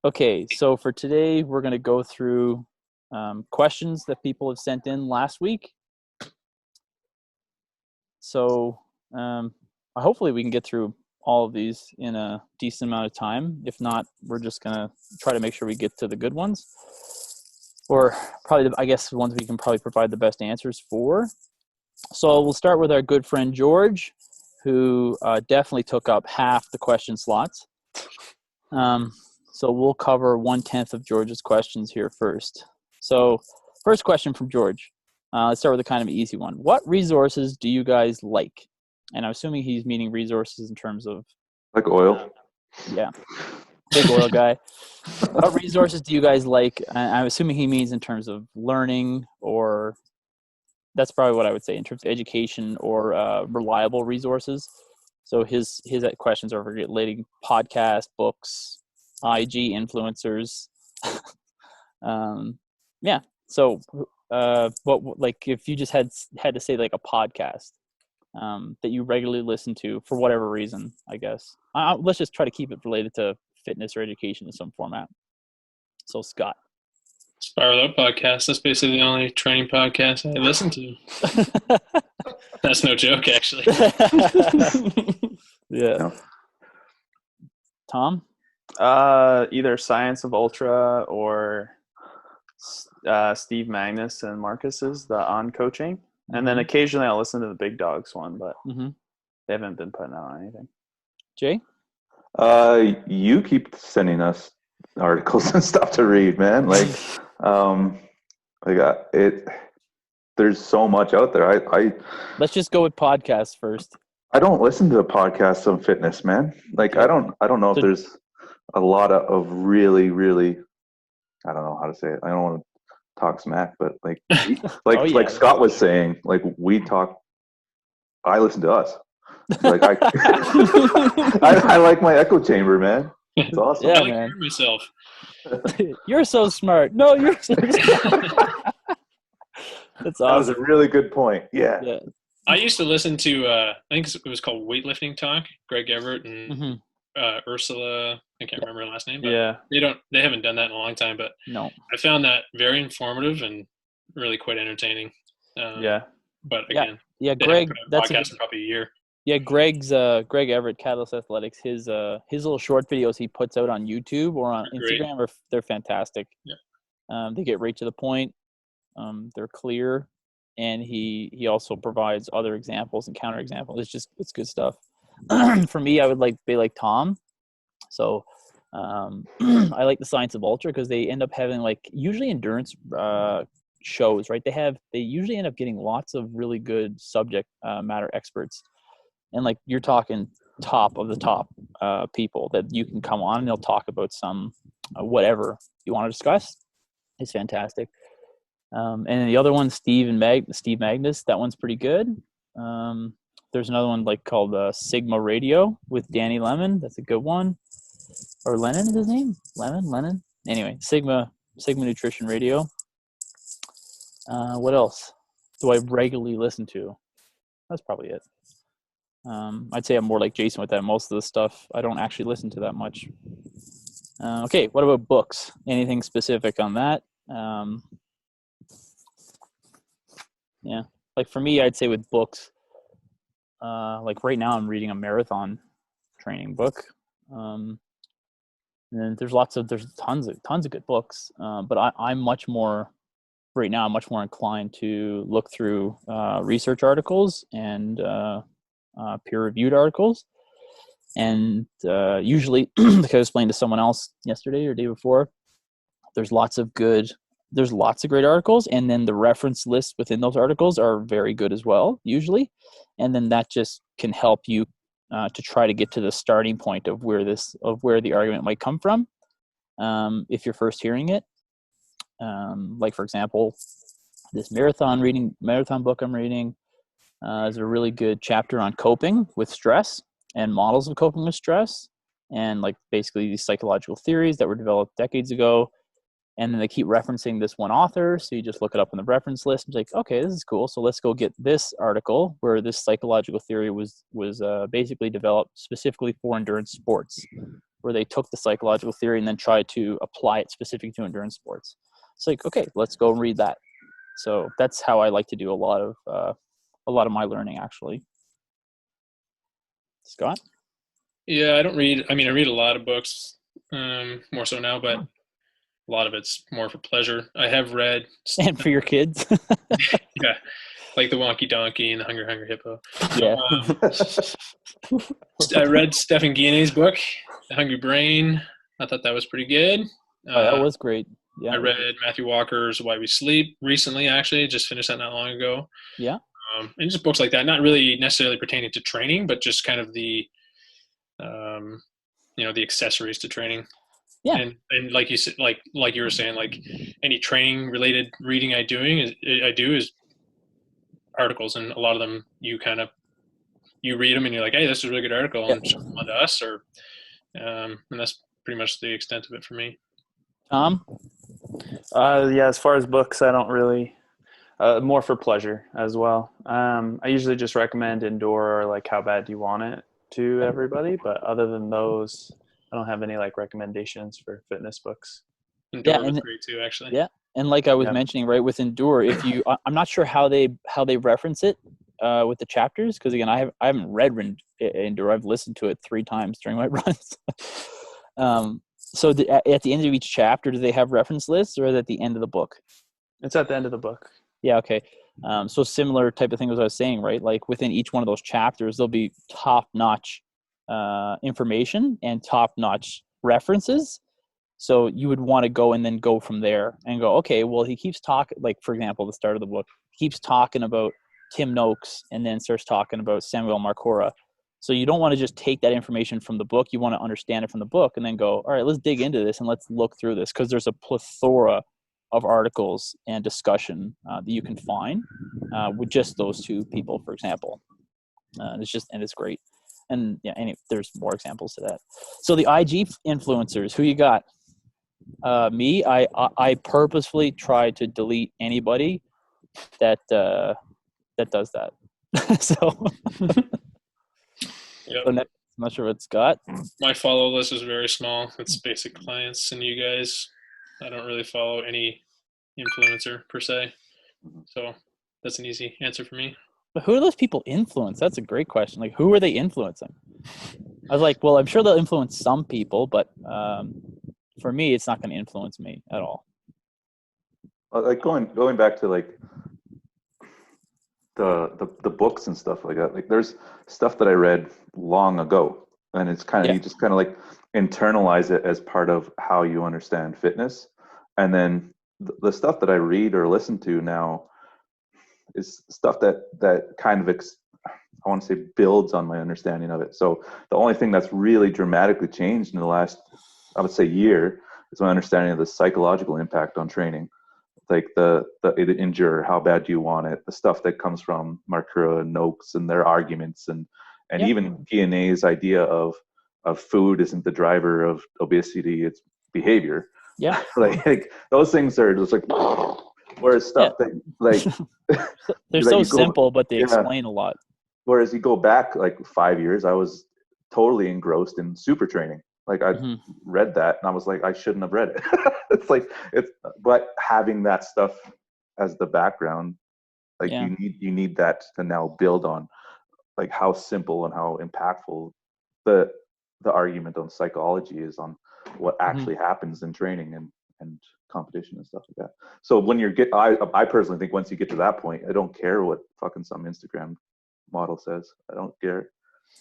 Okay, so for today, we're going to go through questions that people have sent in last week. So hopefully we can get through all of these in a decent amount of time. If not, we're just going to try to make sure we get to the good ones. Or probably, I guess, ones we can probably provide the best answers for. So we'll start with our good friend George, who definitely took up half the question slots. So we'll cover 1/10 of George's questions here first. So first question from George. Let's start with a kind of easy one. What resources do you guys like? And I'm assuming he's meaning resources in terms of... Like oil. Yeah. Big oil guy. What resources do you guys like? I'm assuming he means in terms of learning, or that's probably what I would say in terms of education or reliable resources. So his questions are relating podcast, books, IG influencers. Yeah. So, what, like, if you just had to say like a podcast that you regularly listen to for whatever reason, I guess. Let's just try to keep it related to fitness or education in some format. So, Scott. Spiral Up podcast. That's basically the only training podcast I listen to. That's no joke, actually. Yeah. Tom? Either Science of Ultra or Steve Magnus and Marcus's, the On Coaching. And then occasionally I'll listen to the Big Dogs one, but they haven't been putting out anything. Jay? You keep sending us articles and stuff to read, man. Like, there's so much out there. Let's just go with podcasts first. I don't listen to the podcasts on fitness, man. Like, I don't know if there's a lot of really, really, I don't know how to say it. I don't want to talk smack, but like, like Scott was saying, like, I listen to us. Like, I like my echo chamber, man. It's awesome. Yeah, I like man. hearing myself. You're so smart. No, you're so smart. That's awesome. That was a really good point. Yeah. I used to listen to, I think it was called Weightlifting Talk, Greg Everett and Ursula. I can't remember her last name, but they haven't done that in a long time, but no, I found that very informative and really quite entertaining. But again, Greg, that's podcast in probably a year. Yeah, Greg Everett, Catalyst Athletics, his little short videos he puts out on YouTube or on Instagram they're fantastic. Yeah. They get right to the point. They're clear, and he also provides other examples and counter examples. It's good stuff. For me, I would be like Tom. So I like the Science of Ultra because they end up having usually endurance shows, right? They usually end up getting lots of really good subject matter experts. And you're talking top of the top people that you can come on and they'll talk about some whatever you want to discuss. It's fantastic. And then the other one, Steve Magnus, that one's pretty good. There's another one called Sigma Radio with Danny Lemon. That's a good one. Or Lennon is his name? Lennon? Anyway, Sigma Nutrition Radio. What else do I regularly listen to? That's probably it. I'd say I'm more like Jason with that. Most of the stuff I don't actually listen to that much. Okay, what about books? Anything specific on that? Yeah, for me, I'd say with books, right now I'm reading a marathon training book. And then there's tons of good books. But I'm much more inclined to look through research articles and peer-reviewed articles, and usually, like I was explained to someone else yesterday or day before, there's lots of great articles, and then the reference lists within those articles are very good as well, usually, and then that just can help you to try to get to the starting point of where the argument might come from, if you're first hearing it. For example, this marathon book I'm reading. There's a really good chapter on coping with stress and models of coping with stress, and basically these psychological theories that were developed decades ago. And then they keep referencing this one author, so you just look it up in the reference list and be like, okay, this is cool. So let's go get this article where this psychological theory was basically developed specifically for endurance sports, where they took the psychological theory and then tried to apply it specific to endurance sports. It's like, okay, let's go read that. So that's how I like to do a lot of my learning, actually. Scott? Yeah, I don't read. I mean, I read a lot of books, more so now, but a lot of it's more for pleasure. I have read and for your kids. Yeah, like the Wonky Donkey and the Hungry Hippo. Yeah. I read Stephen Guyenet's book, The Hungry Brain. I thought that was pretty good. That was great. Yeah. I read Matthew Walker's Why We Sleep recently, actually. Just finished that not long ago. Yeah. And just books like that, not really necessarily pertaining to training, but just kind of the, the accessories to training. Yeah. And like you said, like you were saying, like any training related reading I do is articles, and a lot of them you read them and you're like, hey, this is a really good article, and show them on to us, or and that's pretty much the extent of it for me. Tom? Yeah, as far as books, I don't really, more for pleasure as well. I usually just recommend Endure or like How Bad Do You Want It to everybody, but other than those, I don't have any like recommendations for fitness books. Endure was great too, actually. Yeah. And like I was mentioning, right, with Endure, I'm not sure how they reference it with the chapters, because again, I haven't read Endure. I've listened to it 3 times during my runs. So at the end of each chapter, do they have reference lists, or is it at the end of the book? It's at the end of the book. Yeah. Okay. So similar type of thing as I was saying, right? Like within each one of those chapters, there'll be top-notch information and top-notch references. So you would want to go and then go from there and go, okay, well, he keeps talking, like, for example, the start of the book, he keeps talking about Tim Noakes and then starts talking about Samuel Marcora. So you don't want to just take that information from the book. You want to understand it from the book and then go, all right, let's dig into this and let's look through this, because there's a plethora of articles and discussion that you can find with just those 2 people, for example. It's great. And yeah, there's more examples to that. So the IG influencers, who you got? Me, I purposefully try to delete anybody that does that. So, yep. So next, I'm not sure what Scott. My follow list is very small. It's basic clients and you guys. I don't really follow any influencer per se, so that's an easy answer for me. But who do those people influence? That's a great question. Like, who are they influencing? I was like, well, I'm sure they'll influence some people, but for me, it's not going to influence me at all. Like going back to like the books and stuff like that. Like there's stuff that I read long ago, and it's kind of you just kind of like internalize it as part of how you understand fitness, and then the stuff that I read or listen to now is stuff that kind of I want to say builds on my understanding of it. So the only thing that's really dramatically changed in the last, I would say, year is my understanding of the psychological impact on training. Like the Endure, How Bad Do You Want It, the stuff that comes from Marcura and Noakes and their arguments, and even Guyenet's idea of food isn't the driver of obesity, it's behavior. Yeah. like those things are just like, whereas stuff that like they're so simple, but they explain a lot. Whereas you go back like 5 years, I was totally engrossed in super training. Like I read that and I was like, I shouldn't have read it. But having that stuff as the background, like you need that to now build on, like how simple and how impactful the argument on psychology is on what actually happens in training and competition and stuff like that. So when I personally think once you get to that point, I don't care what fucking some Instagram model says. I don't care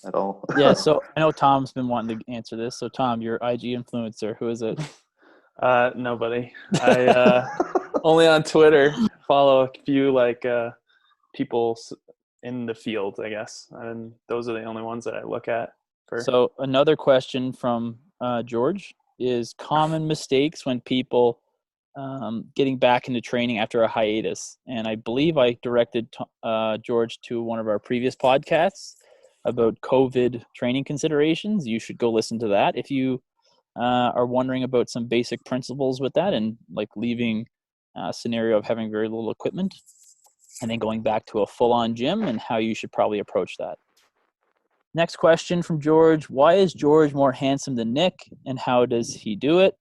at all. Yeah, so I know Tom's been wanting to answer this. So Tom, your IG influencer, who is it? Nobody. I only on Twitter follow a few like people in the field, I guess, and those are the only ones that I look at. So another question from George is common mistakes when people getting back into training after a hiatus. And I believe I directed George to one of our previous podcasts about COVID training considerations. You should go listen to that if you are wondering about some basic principles with that, and like leaving a scenario of having very little equipment and then going back to a full-on gym and how you should probably approach that. Next question from George. Why is George more handsome than Nick, and how does he do it?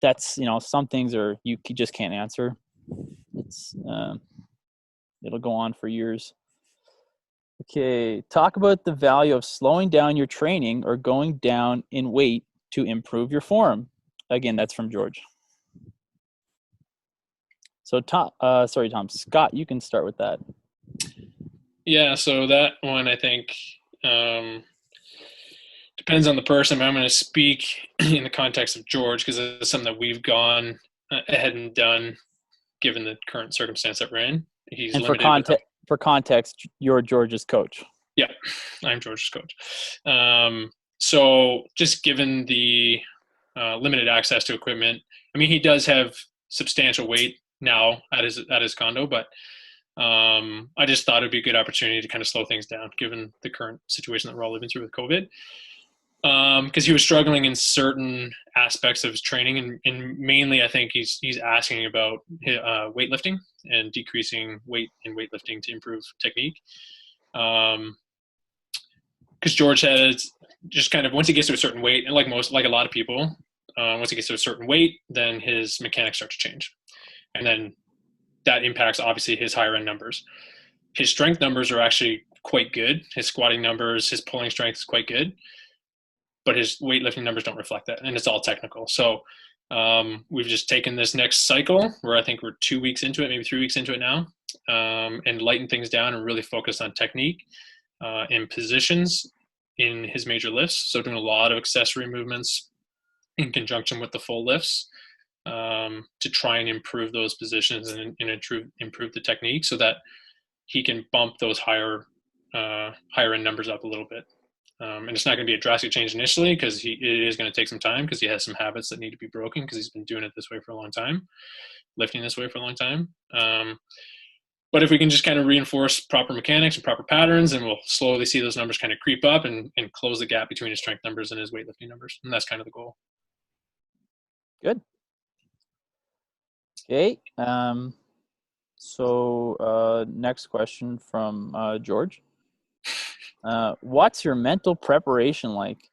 That's, some things you just can't answer. It's it'll go on for years. Okay, talk about the value of slowing down your training or going down in weight to improve your form. Again, that's from George. So Tom, Scott, you can start with that. Yeah, so that one I think depends on the person, but I'm going to speak in the context of George because it's something that we've gone ahead and done given the current circumstance that we're in. He's and for context, you're George's coach. Yeah, I'm George's coach. So just given the limited access to equipment, I mean, he does have substantial weight now at his condo, but I just thought it'd be a good opportunity to kind of slow things down given the current situation that we're all living through with COVID. Because he was struggling in certain aspects of his training, and mainly I think he's asking about weightlifting and decreasing weight in weightlifting to improve technique. Because George has just kind of, once he gets to a certain weight, and like a lot of people, once he gets to a certain weight, then his mechanics start to change, and then that impacts obviously his higher end numbers. His strength numbers are actually quite good. His squatting numbers, his pulling strength is quite good, but his weightlifting numbers don't reflect that, and it's all technical. So we've just taken this next cycle where I think we're 2 weeks into it, maybe 3 weeks into it now, and lighten things down and really focus on technique and positions in his major lifts. So doing a lot of accessory movements in conjunction with the full lifts to try and improve those positions and improve the technique so that he can bump those higher end numbers up a little bit. And it's not going to be a drastic change initially because it is going to take some time because he has some habits that need to be broken because he's been doing it this way for a long time, lifting this way for a long time. But if we can just kind of reinforce proper mechanics and proper patterns, and we'll slowly see those numbers kind of creep up and close the gap between his strength numbers and his weightlifting numbers. And that's kind of the goal. Good. Okay. So next question from George. What's your mental preparation like?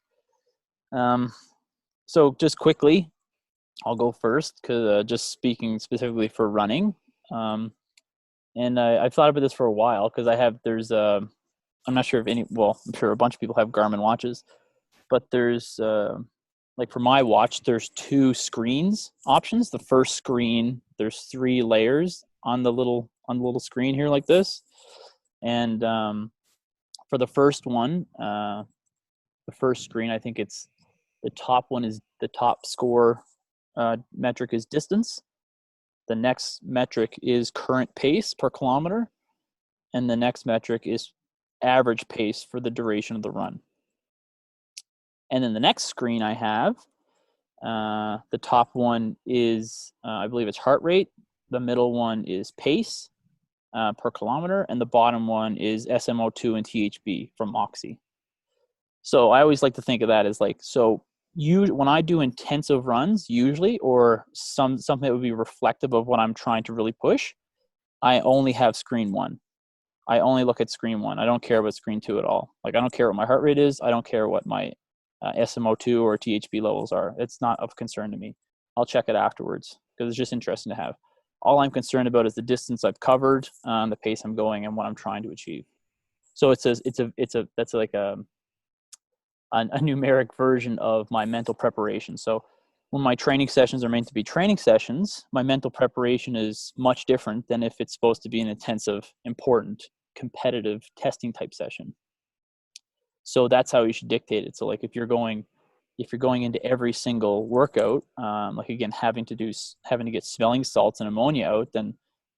So just quickly, I'll go first because just speaking specifically for running. And I've thought about this for a while because I'm not sure if I'm sure a bunch of people have Garmin watches, but there's like for my watch, there's 2 screens options. The first screen, there's 3 layers on the little screen here like this. And for the first one, the first screen, I think it's the top one is the top score metric is distance. The next metric is current pace per kilometer. And the next metric is average pace for the duration of the run. And then the next screen I have, the top one is, I believe it's heart rate. The middle one is pace per kilometer. And the bottom one is SMO2 and THB from Oxy. So I always like to think of that as like, so when I do intensive runs usually, or something that would be reflective of what I'm trying to really push, I only have screen 1. I only look at screen 1. I don't care about screen 2 at all. Like I don't care what my heart rate is. I don't care what my SMO2 or THB levels are. It's not of concern to me. I'll check it afterwards because it's just interesting to have. All I'm concerned about is the distance I've covered, the pace I'm going, and what I'm trying to achieve. So that's like a numeric version of my mental preparation. So when my training sessions are meant to be training sessions, my mental preparation is much different than if it's supposed to be an intensive, important, competitive testing type session. So that's how you should dictate it. So like if you're going into every single workout, like again, having to get smelling salts and ammonia out, then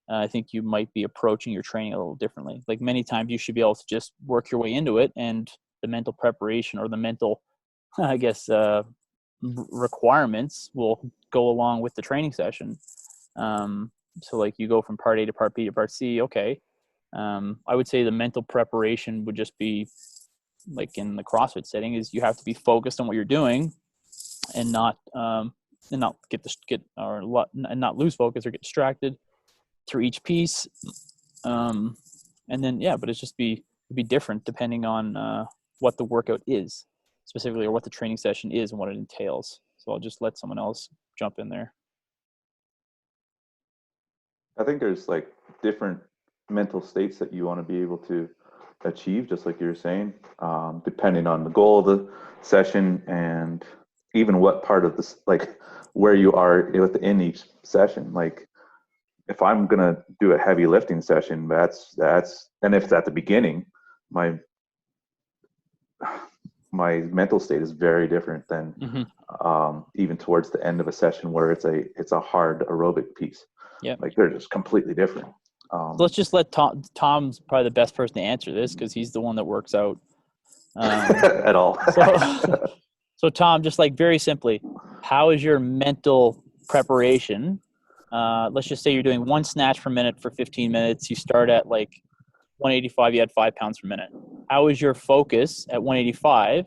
I think you might be approaching your training a little differently. Like many times you should be able to just work your way into it, and the mental preparation or the mental, I guess, requirements will go along with the training session. So like you go from part A to part B to part C. Okay. I would say the mental preparation would just be like in the CrossFit setting is you have to be focused on what you're doing and not lose focus or get distracted through each piece. And then, but it's just be be different depending on what the workout is specifically, or what the training session is and what it entails. So I'll just let someone else jump in there. I think there's like different mental states that you want to be able to achieve, just like you were saying, depending on the goal of the session and even what part of this, like where you are within each session. Like if I'm gonna do a heavy lifting session, that's and if it's at the beginning, my mental state is very different than even towards the end of a session where it's a hard aerobic piece. Yeah, like they're just completely different. So let's just let Tom's probably the best person to answer this because he's the one that works out at all. So Tom, just like very simply, how is your mental preparation? Let's just say you're doing one snatch per minute for 15 minutes. You start at like 185, you had 5 pounds per minute. How is your focus at 185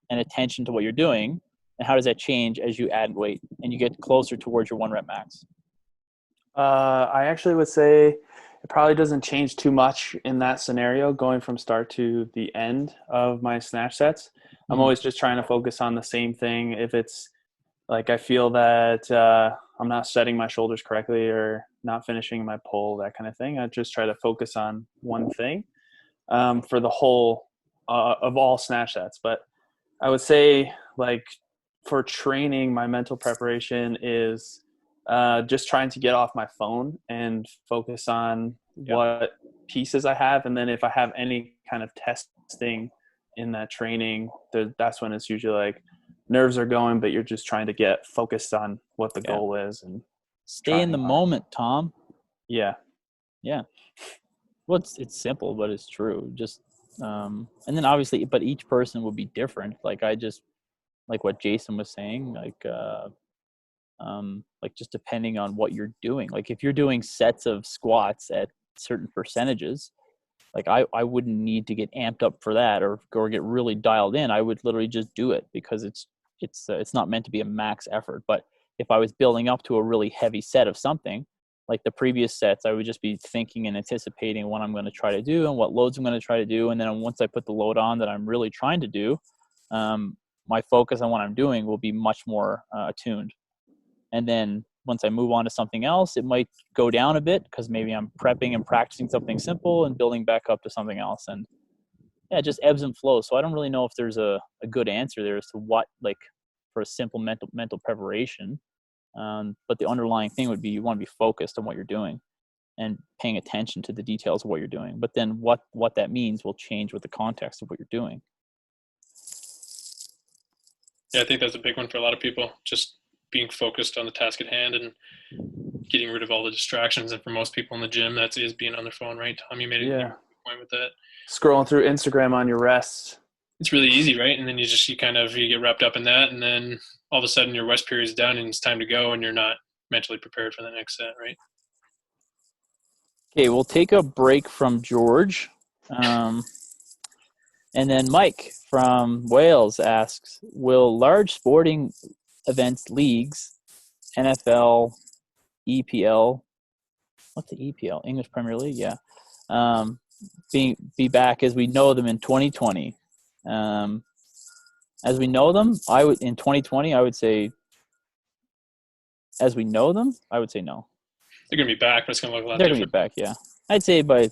and attention to what you're doing? And how does that change as you add weight and you get closer towards your 1 rep max? I actually would say it probably doesn't change too much in that scenario going from start to the end of my snatch sets. I'm always just trying to focus on the same thing. If it's like I feel that I'm not setting my shoulders correctly or not finishing my pull, that kind of thing, I just try to focus on one thing for the whole of all snatch sets. But I would say like for training, my mental preparation is just trying to get off my phone and focus on what pieces I have. And then if I have any kind of testing in that training, that's when it's usually like nerves are going, but you're just trying to get focused on what the goal is and stay in the moment, Tom. Yeah. Well, it's simple, but it's true. Just and then obviously, but each person will be different. Like like what Jason was saying, like just depending on what you're doing. Like if you're doing sets of squats at certain percentages, like I wouldn't need to get amped up for that or get really dialed in. I would literally just do it because it's not meant to be a max effort. But if I was building up to a really heavy set of something, like the previous sets, I would just be thinking and anticipating what I'm going to try to do and what loads I'm going to try to do. And then once I put the load on that I'm really trying to do, my focus on what I'm doing will be much more attuned. And then once I move on to something else, it might go down a bit because maybe I'm prepping and practicing something simple and building back up to something else. And it just ebbs and flows. So I don't really know if there's a good answer there as to what, like for a simple mental preparation. But the underlying thing would be you want to be focused on what you're doing and paying attention to the details of what you're doing. But then what that means will change with the context of what you're doing. Yeah, I think that's a big one for a lot of people. Just being focused on the task at hand and getting rid of all the distractions. And for most people in the gym, that is being on their phone, right? Tom, you made a point with that. Scrolling through Instagram on your rest. It's really easy, right? And then you get wrapped up in that, and then all of a sudden your rest period is done and it's time to go and you're not mentally prepared for the next set, right? Okay, we'll take a break from George. And then Mike from Wales asks, will large sporting events, leagues, NFL, EPL, what's the EPL? English Premier League, yeah. Be back as we know them in 2020. As we know them, in 2020, I would say, as we know them, I would say no. They're going to be back, but it's going to look a lot different. They're going to be back, yeah. I'd say by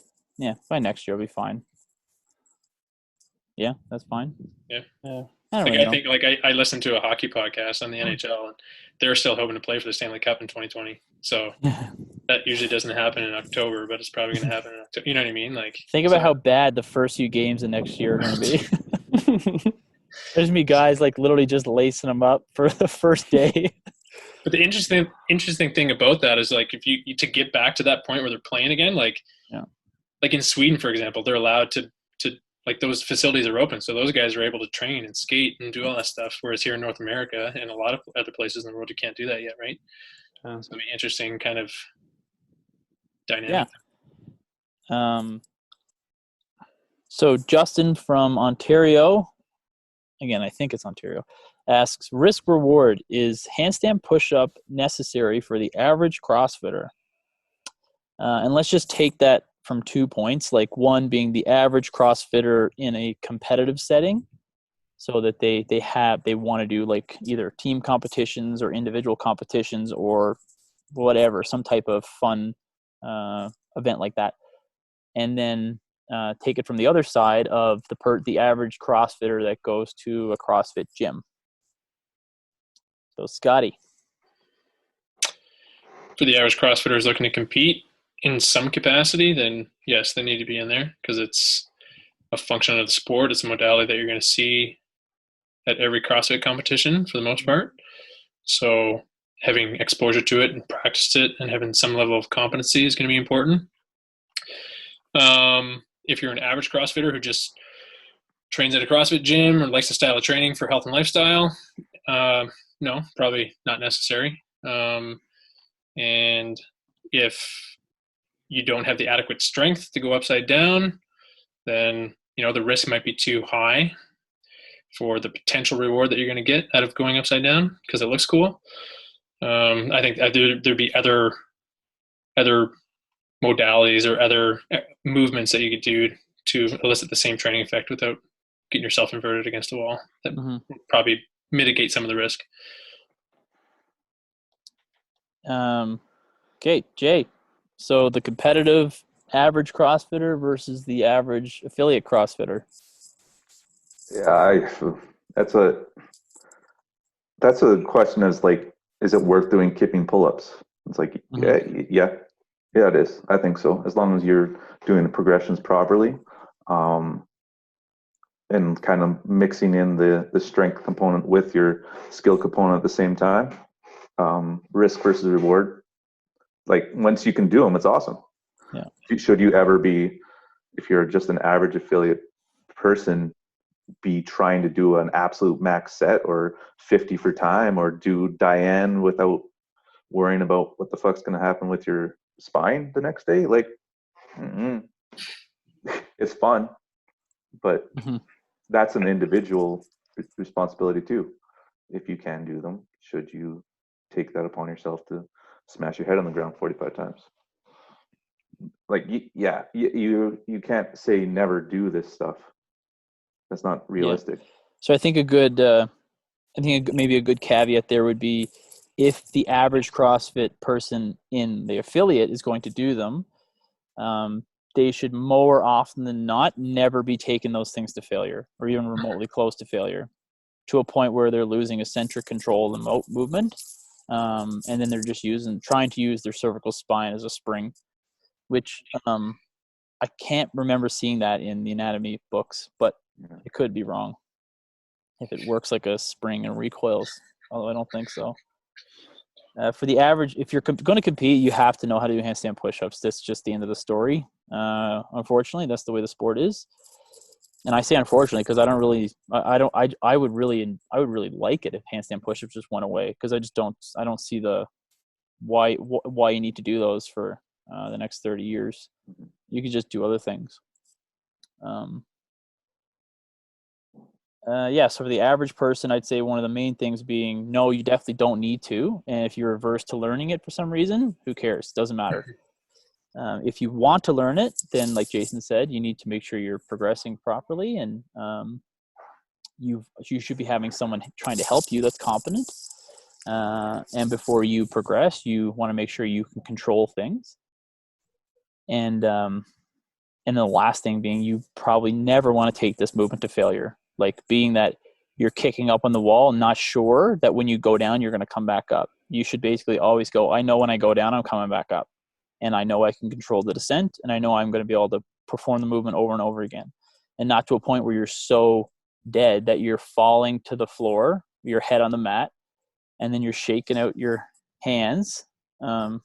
next year, it'll be fine. Yeah, that's fine. Yeah. I think I listened to a hockey podcast on the NHL, and they're still hoping to play for the Stanley Cup in 2020. So that usually doesn't happen in October, but it's probably going to happen in October. You know what I mean? Like, think about how bad the first few games of next year are going to be. There's me guys like literally just lacing them up for the first day. But the interesting thing about that is like if you to get back to that point where they're playing again, like in Sweden, for example, they're allowed to like those facilities are open. So those guys are able to train and skate and do all that stuff. Whereas here in North America and a lot of other places in the world, you can't do that yet, right? So it'll be interesting kind of dynamic. Yeah. So Justin from Ontario, again, I think it's Ontario, asks, risk reward, is handstand push-up necessary for the average CrossFitter? And let's just take that from 2 points, like one being the average CrossFitter in a competitive setting, so that they want to do like either team competitions or individual competitions or whatever, some type of fun event like that. And then take it from the other side of the average CrossFitter that goes to a CrossFit gym. So Scotty. For the average CrossFitter is looking to compete in some capacity, then yes, they need to be in there because it's a function of the sport. It's a modality that you're going to see at every CrossFit competition for the most part. So having exposure to it and practiced it and having some level of competency is going to be important. If you're an average CrossFitter who just trains at a CrossFit gym or likes the style of training for health and lifestyle, no, probably not necessary. And if you don't have the adequate strength to go upside down, then the risk might be too high for the potential reward that you're going to get out of going upside down because it looks cool. I think there'd be other modalities or other movements that you could do to elicit the same training effect without getting yourself inverted against a wall. That would probably mitigate some of the risk. Okay, Jay. So the competitive average CrossFitter versus the average affiliate CrossFitter. Yeah, that's a question. Is like, is it worth doing kipping pull-ups? It's like, yeah, it is. I think so. As long as you're doing the progressions properly, and kind of mixing in the strength component with your skill component at the same time. Risk versus reward. Like once you can do them, it's awesome. Yeah. Should you ever be, if you're just an average affiliate person, be trying to do an absolute max set or 50 for time or do Diane without worrying about what the fuck's going to happen with your spine the next day? Like, it's fun, but that's an individual responsibility too. If you can do them, should you take that upon yourself to smash your head on the ground 45 times? Like, yeah, you can't say never do this stuff. That's not realistic. Yeah. So I think maybe a good caveat there would be, if the average CrossFit person in the affiliate is going to do them, they should more often than not never be taking those things to failure or even remotely close to failure, to a point where they're losing eccentric control of the movement. And then they're just trying to use their cervical spine as a spring, which I can't remember seeing that in the anatomy books, but it could be wrong if it works like a spring and recoils, although I don't think so. For the average, if you're going to compete, you have to know how to do handstand push-ups. That's just the end of the story. Unfortunately, that's the way the sport is. And I say unfortunately because I would really like it if handstand push-ups just went away, because I don't see the why you need to do those for the next 30 years. You could just do other things. So for the average person, I'd say one of the main things being, no, you definitely don't need to. And if you're averse to learning it for some reason, who cares? Doesn't matter. If you want to learn it, then like Jason said, you need to make sure you're progressing properly, and you should be having someone trying to help you that's competent. And before you progress, you want to make sure you can control things. And the last thing being, you probably never want to take this movement to failure. Like being that you're kicking up on the wall and not sure that when you go down, you're going to come back up. You should basically always go, I know when I go down, I'm coming back up. And I know I can control the descent, and I know I'm going to be able to perform the movement over and over again. And not to a point where you're so dead that you're falling to the floor, your head on the mat, and then you're shaking out your hands. Where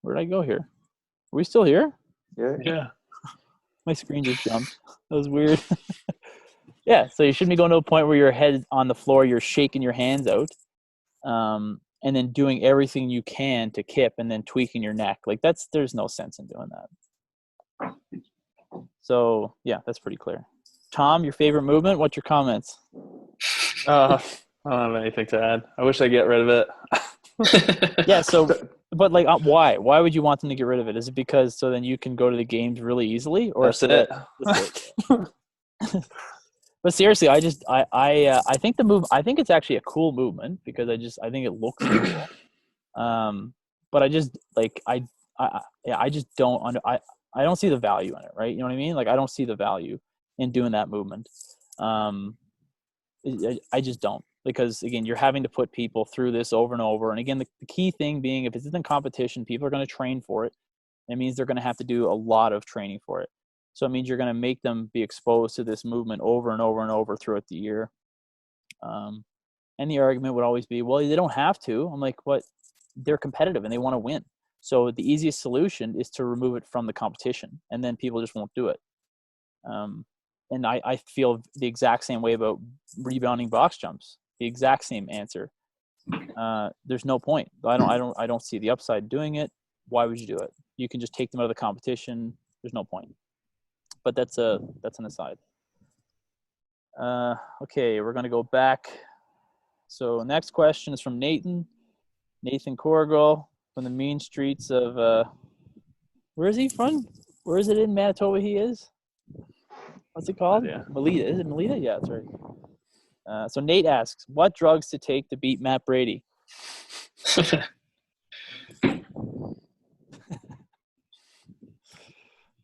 did I go here? Are we still here? Yeah. My screen just jumped. That was weird. Yeah, so you shouldn't be going to a point where your head on the floor, you're shaking your hands out, and then doing everything you can to kip and then tweaking your neck. Like there's no sense in doing that. So yeah, that's pretty clear. Tom, your favorite movement? What's your comments? I don't have anything to add. I wish I get rid of it. Yeah, so But like, why? Why would you want them to get rid of it? Is it because so then you can go to the games really easily, or That's it? That's it. But seriously, I think the move. I think it's actually a cool movement because I think it looks cool. But I just like I just don't I don't see the value in it, right? You know what I mean? Like I don't see the value in doing that movement. I just don't, because again, you're having to put people through this over and over. And again, the key thing being, if it's in competition, people are going to train for it. It means they're going to have to do a lot of training for it. So it means you're going to make them be exposed to this movement over and over and over throughout the year. And the argument would always be, well, they don't have to. I'm like, what? They're competitive and they want to win. So the easiest solution is to remove it from the competition, and then people just won't do it. And I feel the exact same way about rebounding box jumps. The exact same answer. There's no point. I don't see the upside doing it. Why would you do it? You can just take them out of the competition. There's no point. But that's an aside. Okay, we're gonna go back. So next question is from Nathan Corrigal from the mean streets of where is he from? Where is it in Manitoba he is? What's it called? Yeah. Melita. Is it Melita? Yeah, that's right. So Nate asks, what drugs to take to beat Matt Brady? I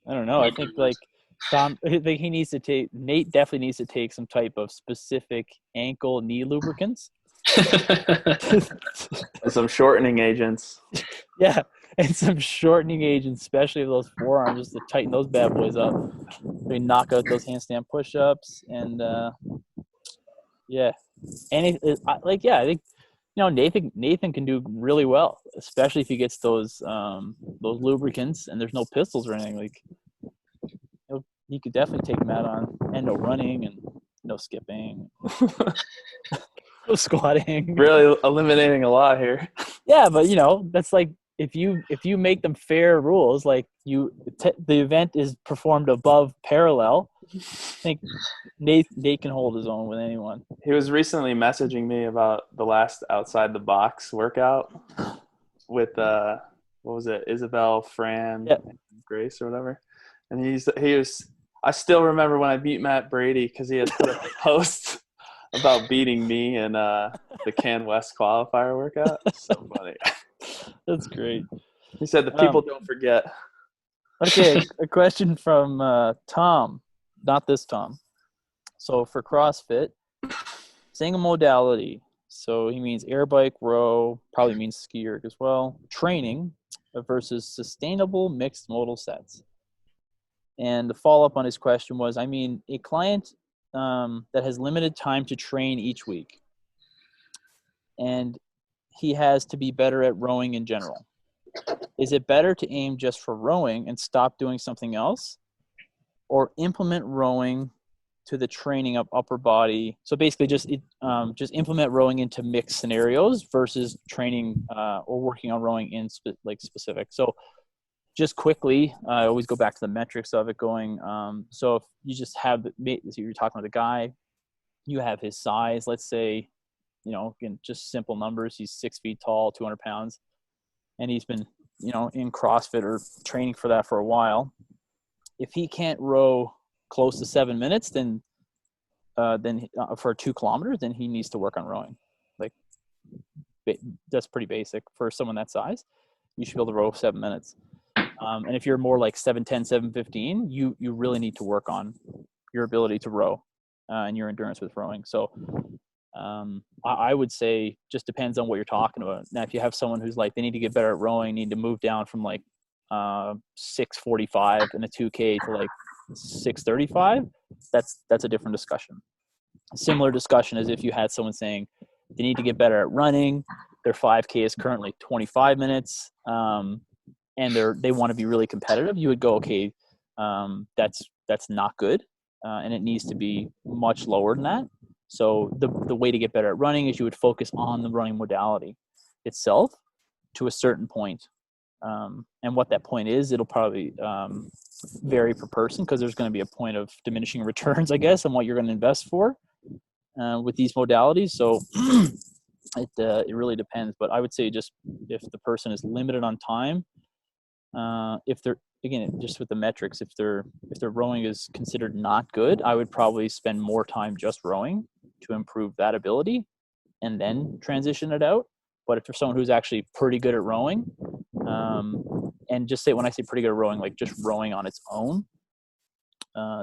don't know. I think like Nate definitely needs to take some type of specific ankle knee lubricants. And some shortening agents. Yeah, and some shortening agents, especially those forearms, just to tighten those bad boys up. They knock out those handstand push-ups, and yeah, and I think Nathan can do really well, especially if he gets those lubricants and there's no pistols or anything. Like he could definitely take Matt on, and no running and no skipping. No squatting. Really eliminating a lot here. Yeah, but that's like if you make them fair rules, like the event is performed above parallel. I think Nate can hold his own with anyone. He was recently messaging me about the last outside the box workout with what was it, Isabel, Fran, Grace or whatever. And he was. I still remember when I beat Matt Brady because he had put up a post about beating me in the Can West qualifier workout. So funny. That's great. He said the people don't forget. Okay, a question from Tom. Not this Tom. So for CrossFit, single modality. So he means air bike, row, probably means ski erg as well. Training versus sustainable mixed modal sets. And the follow-up on his question was, a client that has limited time to train each week, and he has to be better at rowing in general. Is it better to aim just for rowing and stop doing something else, or implement rowing to the training of upper body? So basically just implement rowing into mixed scenarios versus training or working on rowing in specific. So just quickly, I always go back to the metrics of it going. So if you just have, so you're talking with a guy, you have his size, let's say, again, just simple numbers. He's 6 feet tall, 200 pounds, and he's been, in CrossFit or training for that for a while. If he can't row close to 7 minutes, then for 2 kilometers, then he needs to work on rowing. Like that's pretty basic for someone that size. You should be able to row 7 minutes. And if you're more like 7:10, 7:15, you really need to work on your ability to row and your endurance with rowing. So I would say just depends on what you're talking about. Now, if you have someone who's like, they need to get better at rowing, need to move down from like 6:45 in a 2K to like 6:35, that's a different discussion. A similar discussion is if you had someone saying they need to get better at running, their 5K is currently 25 minutes, and they want to be really competitive, you would go, okay, that's not good, and it needs to be much lower than that. So the way to get better at running is you would focus on the running modality itself to a certain point. And what that point is, it'll probably vary per person, because there's going to be a point of diminishing returns, I guess, on what you're going to invest for with these modalities. So It really depends, but I would say just if the person is limited on time, if they're, again, just with the metrics, if their rowing is considered not good, I would probably spend more time just rowing to improve that ability and then transition it out. But if there's someone who's actually pretty good at rowing, and just say, when I say pretty good at rowing, like just rowing on its own,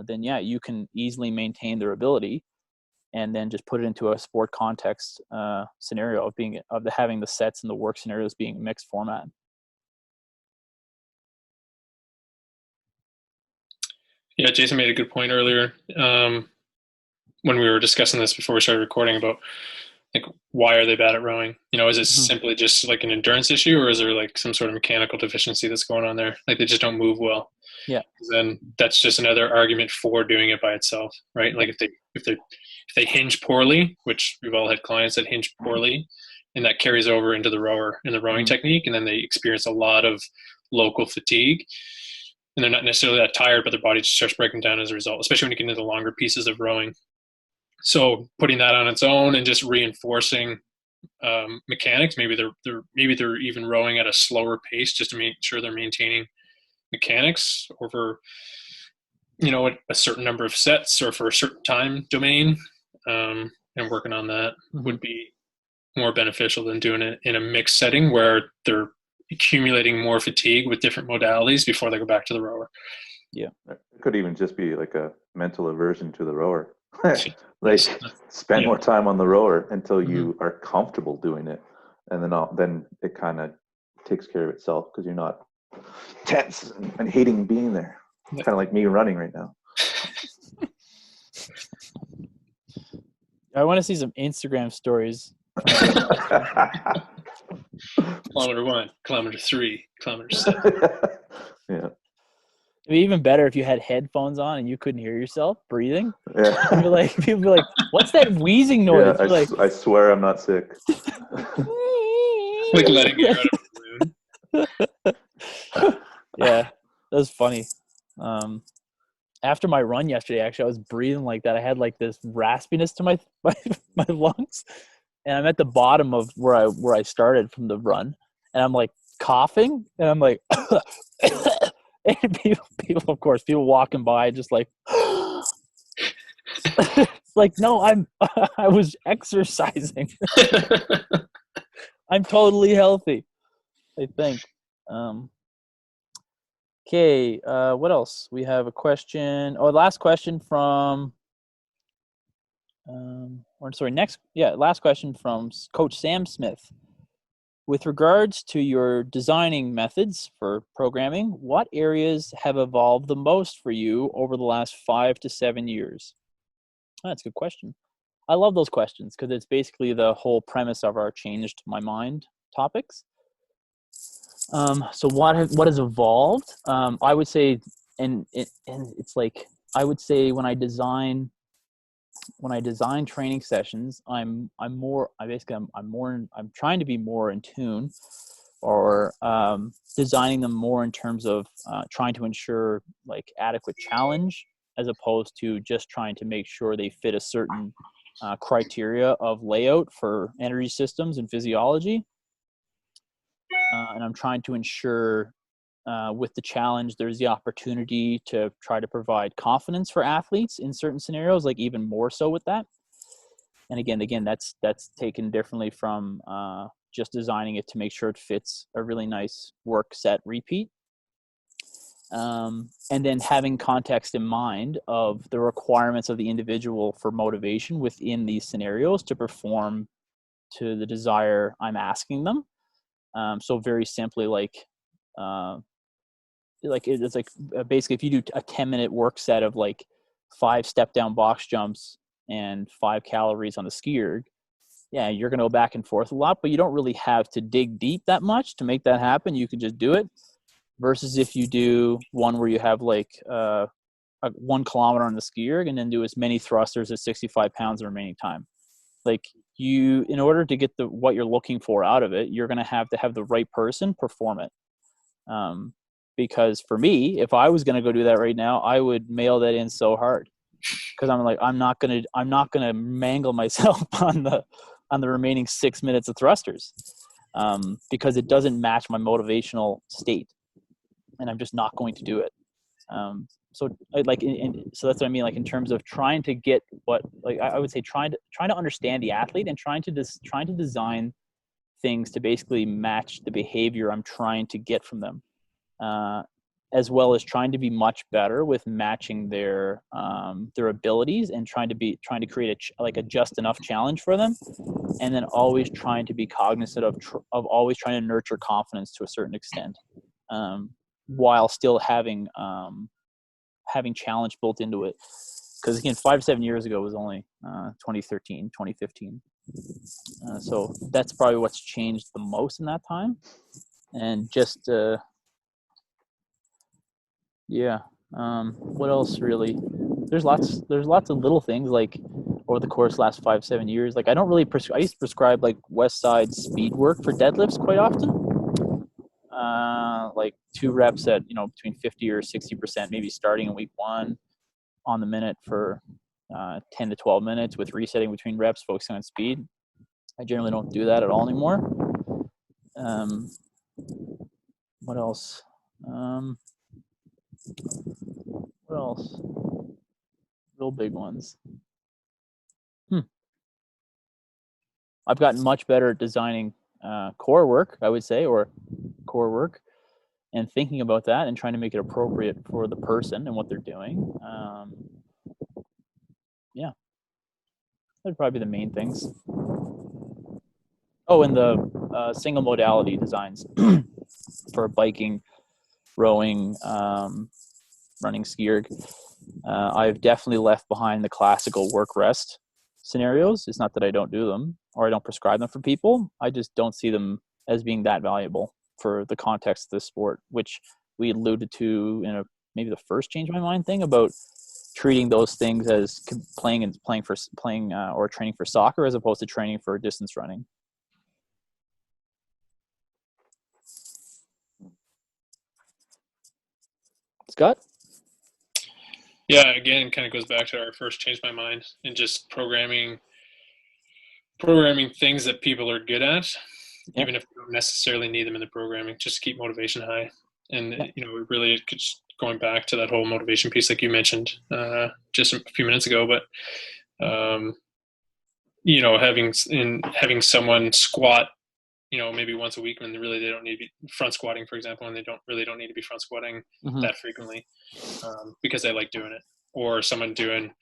then yeah, you can easily maintain their ability and then just put it into a sport context scenario of having the sets and the work scenarios being mixed format. Yeah, Jason made a good point earlier when we were discussing this before we started recording about like, why are they bad at rowing? You know, is it simply just like an endurance issue, or is there like some sort of mechanical deficiency that's going on there? Like they just don't move well. Yeah. Then that's just another argument for doing it by itself, right? Like if they hinge poorly, which we've all had clients that hinge poorly, and that carries over into the rower and the rowing technique, and then they experience a lot of local fatigue, and they're not necessarily that tired, but their body just starts breaking down as a result, especially when you get into the longer pieces of rowing. So putting that on its own and just reinforcing mechanics, maybe they're even rowing at a slower pace just to make sure they're maintaining mechanics over, you know, a certain number of sets or for a certain time domain, and working on that would be more beneficial than doing it in a mixed setting where they're accumulating more fatigue with different modalities before they go back to the rower. Yeah, it could even just be like a mental aversion to the rower. Like spend more time on the rower until you are comfortable doing it, and then it kind of takes care of itself because you're not tense and hating being there. Kind of like me running right now. I want to see some Instagram stories. Kilometer 1, kilometer 3, kilometer 7. Yeah. It'd be even better if you had headphones on and you couldn't hear yourself breathing. Yeah. People be like, "What's that wheezing noise?" Yeah, I swear I'm not sick. Like letting air out of the balloon. Yeah, that was funny. After my run yesterday, actually, I was breathing like that. I had like this raspiness to my lungs, and I'm at the bottom of where I started from the run, and I'm like coughing, and I'm like. And people, of course, people walking by just like, like, no, I was exercising. I'm totally healthy, I think. Okay, what else? We have a question. Oh, last question from, last question from Coach Sam Smith. With regards to your designing methods for programming, what areas have evolved the most for you over the last 5 to 7 years? Oh, that's a good question. I love those questions because it's basically the whole premise of our Changed My Mind topics. So what has evolved? I would say, and it's like, I would say when I design training sessions, I'm trying to be more in tune, or designing them more in terms of trying to ensure like adequate challenge, as opposed to just trying to make sure they fit a certain criteria of layout for energy systems and physiology. And I'm trying to ensure with the challenge, there's the opportunity to try to provide confidence for athletes in certain scenarios, like even more so with that. And again, that's taken differently from just designing it to make sure it fits a really nice work set repeat. And then having context in mind of the requirements of the individual for motivation within these scenarios to perform to the desire I'm asking them. So very simply, it's like basically if you do a 10-minute work set of like 5 step down box jumps and 5 calories on the ski erg, yeah, you're going to go back and forth a lot, but you don't really have to dig deep that much to make that happen. You can just do it. Versus if you do one where you have like 1 kilometer on the ski erg and then do as many thrusters as 65 pounds the remaining time. Like in order to get what you're looking for out of it, you're going to have the right person perform it. Because for me, if I was going to go do that right now, I would mail that in so hard, because I'm not going to mangle myself on on the remaining 6 minutes of thrusters, because it doesn't match my motivational state, and I'm just not going to do it. So so that's what I mean. Like in terms of trying to get what, like I would say, trying to understand the athlete and trying to design things to basically match the behavior I'm trying to get from them, as well as trying to be much better with matching their abilities and trying to create a just enough challenge for them, and then always trying to be cognizant of always trying to nurture confidence to a certain extent, while still having challenge built into it. Because again, 5-7 years ago was only 2013, 2015. So that's probably what's changed the most in that time. And just, what else really? There's lots of little things like over the course of the last 5-7 years. Like I don't really I used to prescribe like West Side speed work for deadlifts quite often. Like 2 reps at, between 50 or 60%, maybe starting in week 1 on the minute for 10 to 12 minutes with resetting between reps, focusing on speed. I generally don't do that at all anymore. What else? Real big ones. I've gotten much better at designing core work, I would say, or core work, and thinking about that and trying to make it appropriate for the person and what they're doing. That'd probably be the main things. Oh, and the single modality designs for biking, rowing, running ski erg. I've definitely left behind the classical work rest scenarios. It's not that I don't do them or I don't prescribe them for people. I just don't see them as being that valuable for the context of the sport, which we alluded to in maybe the first Change My Mind thing about treating those things as playing or training for soccer as opposed to training for distance running. Scott? Yeah, again, kind of goes back to our first Change My Mind and just programming things that people are good at, even if you don't necessarily need them in the programming, just to keep motivation high. And, really going back to that whole motivation piece, like you mentioned just a few minutes ago, but, having someone squat, maybe once a week when they don't need to be front squatting, for example, and they don't need to be front squatting that frequently because they like doing it, or someone doing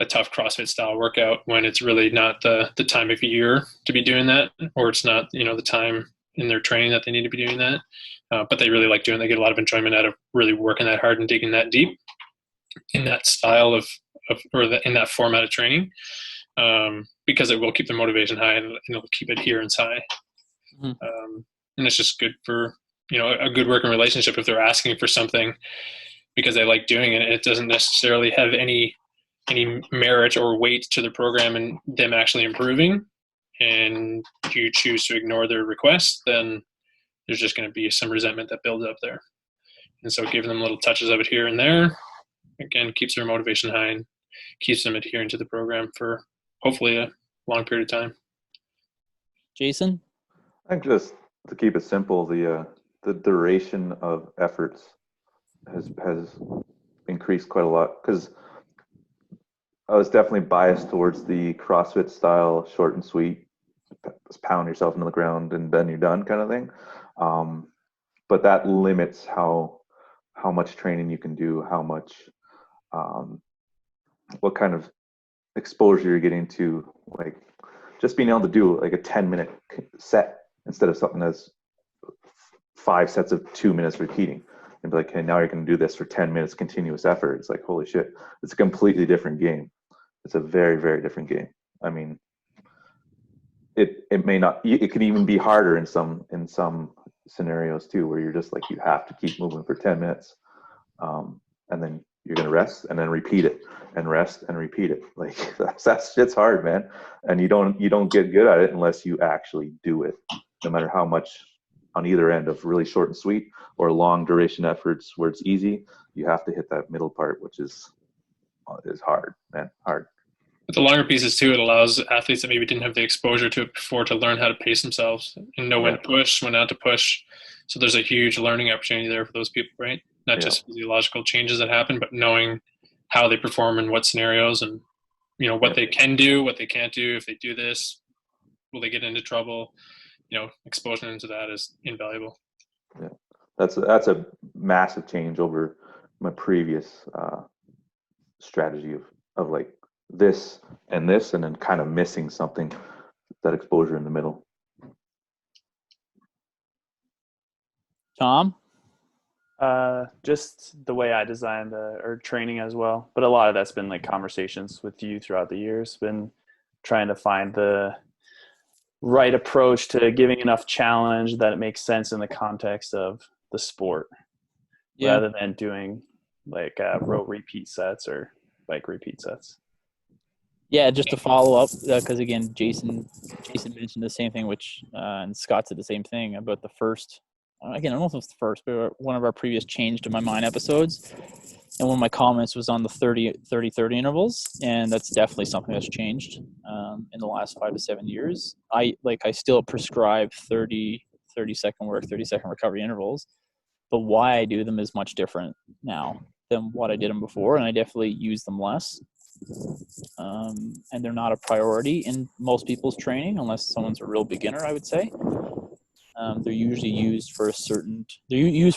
a tough CrossFit style workout when it's really not the time of year to be doing that, or it's not, the time in their training that they need to be doing that. But they really like doing it. They get a lot of enjoyment out of really working that hard and digging that deep in that style in that format of training, because it will keep the motivation high and it'll keep adherence high. And it's just good for, a good working relationship if they're asking for something because they like doing it. It doesn't necessarily have any merit or weight to the program and them actually improving, and you choose to ignore their request, then there's just going to be some resentment that builds up there. And so giving them little touches of it here and there, again, keeps their motivation high and keeps them adhering to the program for hopefully a long period of time. Jason? I think just to keep it simple, the duration of efforts has increased quite a lot, because I was definitely biased towards the CrossFit style, short and sweet, just pound yourself into the ground and then you're done kind of thing. But that limits how much training you can do, how much, what kind of exposure you're getting to, like just being able to do like a 10-minute set instead of something that's 5 sets of 2 minutes repeating. And be like, hey, now you're going to do this for 10 minutes continuous effort. It's like, holy shit, it's a completely different game. It's a very, very different game. I mean, it may not, it can even be harder in some scenarios too, where you're just like, you have to keep moving for 10 minutes. And then you're going to rest and then repeat it and rest and repeat it. Like that's shit's hard, man. And you don't get good at it unless you actually do it, no matter how much on either end of really short and sweet or long duration efforts where it's easy. You have to hit that middle part, which is hard, man, hard. With the longer pieces too, it allows athletes that maybe didn't have the exposure to it before to learn how to pace themselves and know when to push, when not to push. So there's a huge learning opportunity there for those people, right? Not just physiological changes that happen, but knowing how they perform in what scenarios and, what they can do, what they can't do. If they do this, will they get into trouble? Exposure into that is invaluable. Yeah, that's a massive change over my previous strategy of like this and this, and then kind of missing something, that exposure in the middle. Tom? Just the way I designed our training as well. But a lot of that's been like conversations with you throughout the years, been trying to find the right approach to giving enough challenge that it makes sense in the context of the sport, rather than doing like row repeat sets or bike repeat sets. Yeah, just to follow up, because again, Jason mentioned the same thing, which and Scott said the same thing about the first. Again, I don't know if it was the first, but one of our previous Change to My Mind episodes, and one of my comments was on the 30-30 intervals, and that's definitely something that's changed in the last 5 to 7 years. I still prescribe 30-second work, 30-second recovery intervals, but why I do them is much different now than what I did them before, and I definitely use them less. And they're not a priority in most people's training unless someone's a real beginner, I would say. They're usually used for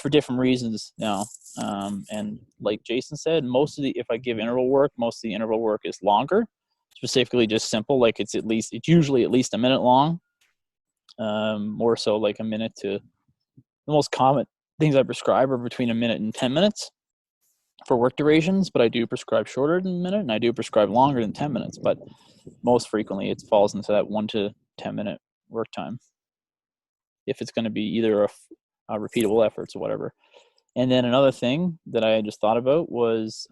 different reasons now. And like Jason said, if I give interval work, most of the interval work is longer, specifically just simple. Like it's usually at least a minute long. More so like a minute to, the most common things I prescribe are between a minute and 10 minutes. For work durations, but I do prescribe shorter than a minute, and I do prescribe longer than 10 minutes, but most frequently it falls into that 1 to 10 minute work time, if it's going to be either a repeatable efforts or whatever. And then another thing that I just thought about was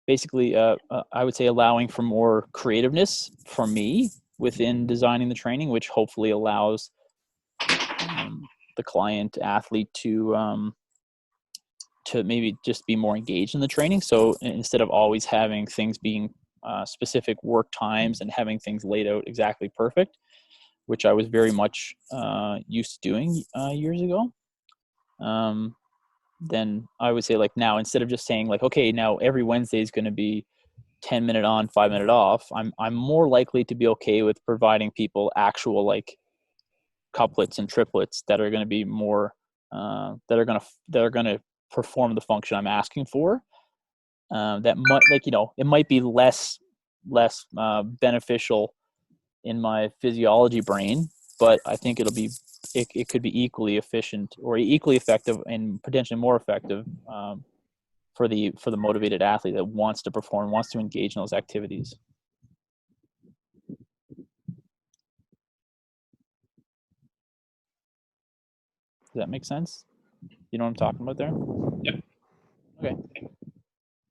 basically I would say allowing for more creativeness for me within designing the training, which hopefully allows the client athlete to maybe just be more engaged in the training. So instead of always having things being specific work times and having things laid out exactly perfect, which I was very much used to doing years ago, then I would say like now, instead of just saying like, okay, now every Wednesday is going to be 10-minute on, 5-minute off, I'm more likely to be okay with providing people actual like couplets and triplets that are going to be more that are going to perform the function I'm asking for. That might it might be less beneficial in my physiology brain, but I think it could be equally efficient or equally effective and potentially more effective for the motivated athlete that wants to perform, wants to engage in those activities. Does that make sense? You know what I'm talking about there? Yeah. Okay.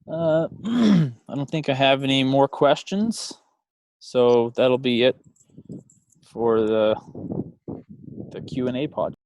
I don't think I have any more questions, so that'll be it for the Q&A pod.